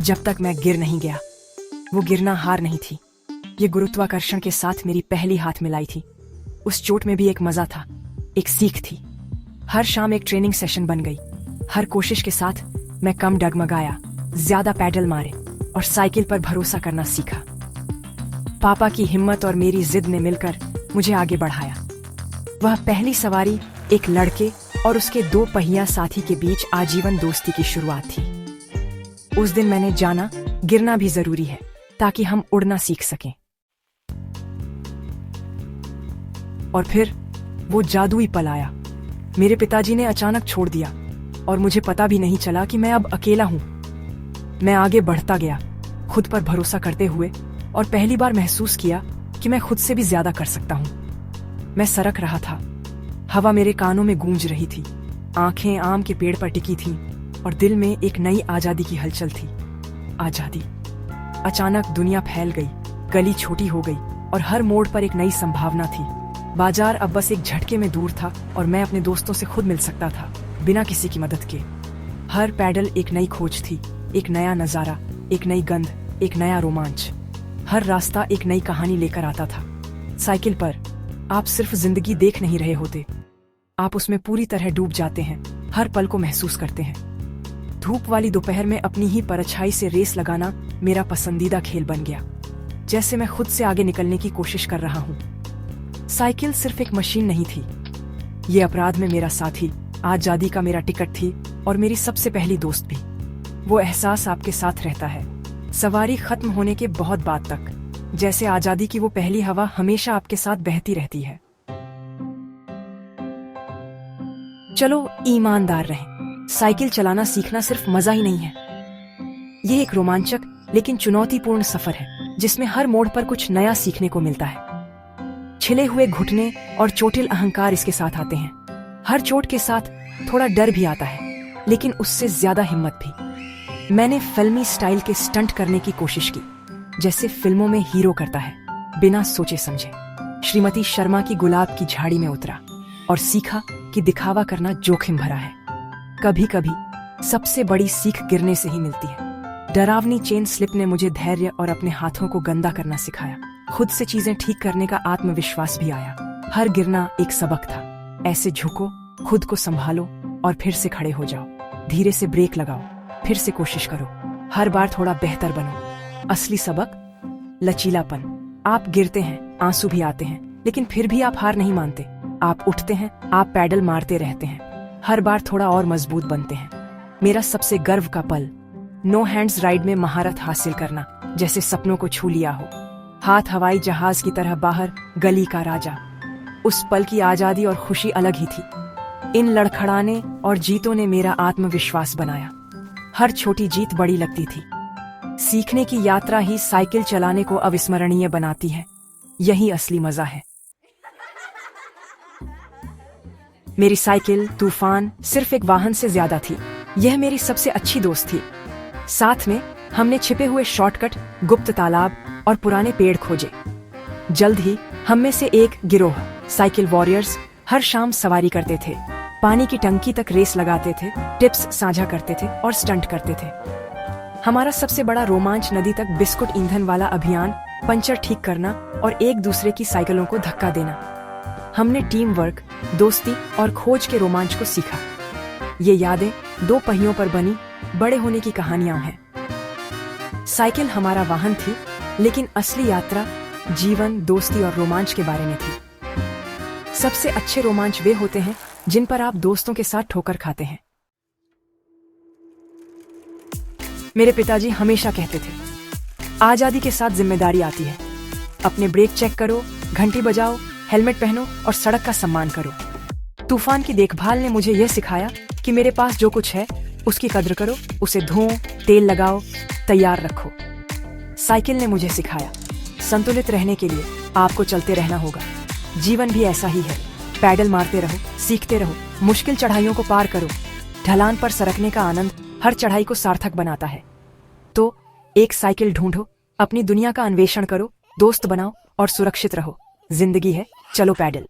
जब तक मैं गिर नहीं गया। वो गिरना हार नहीं थी, ये गुरुत्वाकर्षण के साथ मेरी पहली हाथ मिलाई थी। उस चोट में भी एक मजा था, एक सीख थी। हर शाम एक ट्रेनिंग सेशन बन गई। हर कोशिश के साथ मैं कम डगमगाया, ज्यादा पैडल मारे और साइकिल पर भरोसा करना सीखा। पापा की हिम्मत और मेरी जिद ने मिलकर मुझे आगे बढ़ाया। वह पहली सवारी एक लड़के और उसके 2 पहिया साथी के बीच आजीवन दोस्ती की शुरुआत थी। उस दिन मैंने जाना गिरना भी जरूरी है ताकि हम उड़ना सीख सकें। और फिर वो जादुई पल आया। मेरे पिताजी ने अचानक छोड़ दिया और मुझे पता भी नहीं चला कि मैं अब अकेला हूं। मैं आगे बढ़ता गया, खुद पर भरोसा करते हुए, और पहली बार महसूस किया कि मैं खुद से भी ज्यादा कर सकता हूं। मैं सरक रहा था, हवा मेरे कानों में गूंज रही थी, आंखें आम के पेड़ पर टिकी थीं और दिल में एक नई आजादी की हलचल थी। आजादी। अचानक दुनिया फैल गई, गली छोटी हो गई और हर मोड़ पर एक नई संभावना थी। बाजार अब बस एक झटके में दूर था और मैं अपने दोस्तों से खुद मिल सकता था, बिना किसी की मदद के। हर पैडल एक नई खोज थी, एक नया नजारा, एक नई गंध, एक नया रोमांच। हर रास्ता एक नई कहानी लेकर आता था। साइकिल पर आप सिर्फ जिंदगी देख नहीं रहे होते, आप उसमें पूरी तरह डूब जाते हैं, हर पल को महसूस करते हैं। धूप वाली दोपहर में अपनी ही परछाई से रेस लगाना मेरा पसंदीदा खेल बन गया, जैसे मैं खुद से आगे निकलने की कोशिश कर रहा हूँ। साइकिल सिर्फ एक मशीन नहीं थी, ये अपराध में मेरा साथी, आजादी का मेरा टिकट थी और मेरी सबसे पहली दोस्त भी। वो एहसास आपके साथ रहता है, सवारी खत्म होने के बहुत बाद तक, जैसे आजादी की वो पहली हवा हमेशा आपके साथ बहती रहती है। चलो ईमानदार रहें, साइकिल चलाना सीखना सिर्फ मजा ही नहीं है, ये एक रोमांचक लेकिन चुनौतीपूर्ण सफर है जिसमें हर मोड़ पर कुछ नया सीखने को मिलता है। छिले हुए घुटने और चोटिल अहंकार इसके साथ आते हैं। हर चोट के साथ थोड़ा डर भी आता है, लेकिन उससे ज्यादा हिम्मत भी। मैंने फिल्मी स्टाइल के स्टंट करने की कोशिश की, जैसे फिल्मों में हीरो करता है, बिना सोचे समझे। श्रीमती शर्मा की गुलाब की झाड़ी में उतरा और सीखा कि दिखावा करना जोखिम भरा है। कभी कभी सबसे बड़ी सीख गिरने से ही मिलती है। डरावनी चेन स्लिप ने मुझे धैर्य और अपने हाथों को गंदा करना सिखाया। खुद से चीजें ठीक करने का आत्मविश्वास भी आया। हर गिरना एक सबक था। ऐसे झुको, खुद को संभालो और फिर से खड़े हो जाओ। धीरे से ब्रेक लगाओ, फिर से कोशिश करो, हर बार थोड़ा बेहतर बनो। असली सबक लचीलापन। आप गिरते हैं, आंसू भी आते हैं, लेकिन फिर भी आप हार नहीं मानते। आप उठते हैं, आप पैडल मारते रहते हैं, हर बार थोड़ा और मजबूत बनते हैं। मेरा सबसे गर्व का पल, नो हैंड्स राइड में महारत हासिल करना, जैसे सपनों को छू लिया हो। हाथ हवाई जहाज की तरह बाहर, गली का राजा। उस पल की आजादी और खुशी अलग ही थी। इन लड़खड़ाने और जीतों ने मेरा आत्मविश्वास बनाया। हर छोटी जीत बड़ी लगती थी। सीखने की यात्रा ही साइकिल चलाने को अविस्मरणीय बनाती है। यही असली मजा है। मेरी साइकिल तूफान सिर्फ एक वाहन से ज्यादा थी, यह मेरी सबसे अच्छी दोस्त थी। साथ में हमने छिपे हुए शॉर्टकट, गुप्त तालाब और पुराने पेड़ खोजे। जल्द ही हम में से एक गिरोह, साइकिल वॉरियर्स, हर शाम सवारी करते थे, पानी की टंकी तक रेस लगाते थे, टिप्स साझा करते थे और स्टंट करते थे। हमारा सबसे बड़ा रोमांच नदी तक बिस्कुट ईंधन वाला अभियान, पंचर ठीक करना और एक दूसरे की साइकिलों को धक्का देना। हमने टीम वर्क, दोस्ती और खोज के रोमांच को सीखा। ये यादें 2 पहियों पर बनी बड़े होने की कहानियां हैं। साइकिल हमारा वाहन थी, लेकिन असली यात्रा जीवन, दोस्ती और रोमांच के बारे में थी। सबसे अच्छे रोमांच वे होते हैं जिन पर आप दोस्तों के साथ ठोकर खाते हैं। मेरे पिताजी हमेशा कहते थे, आजादी के साथ जिम्मेदारी आती है। अपने ब्रेक चेक करो, घंटी बजाओ, हेलमेट पहनो और सड़क का सम्मान करो। तूफान की देखभाल ने मुझे यह सिखाया कि मेरे पास जो कुछ है उसकी कद्र करो, उसे धो, तेल लगाओ, तैयार रखो। साइकिल ने मुझे सिखाया, संतुलित रहने के लिए आपको चलते रहना होगा। जीवन भी ऐसा ही है, पैडल मारते रहो, सीखते रहो, मुश्किल चढ़ाइयों को पार करो। ढलान पर सरकने का आनंद हर चढ़ाई को सार्थक बनाता है। तो एक साइकिल ढूंढो, अपनी दुनिया का अन्वेषण करो, दोस्त बनाओ और सुरक्षित रहो। जिंदगी है, चलो पैडल।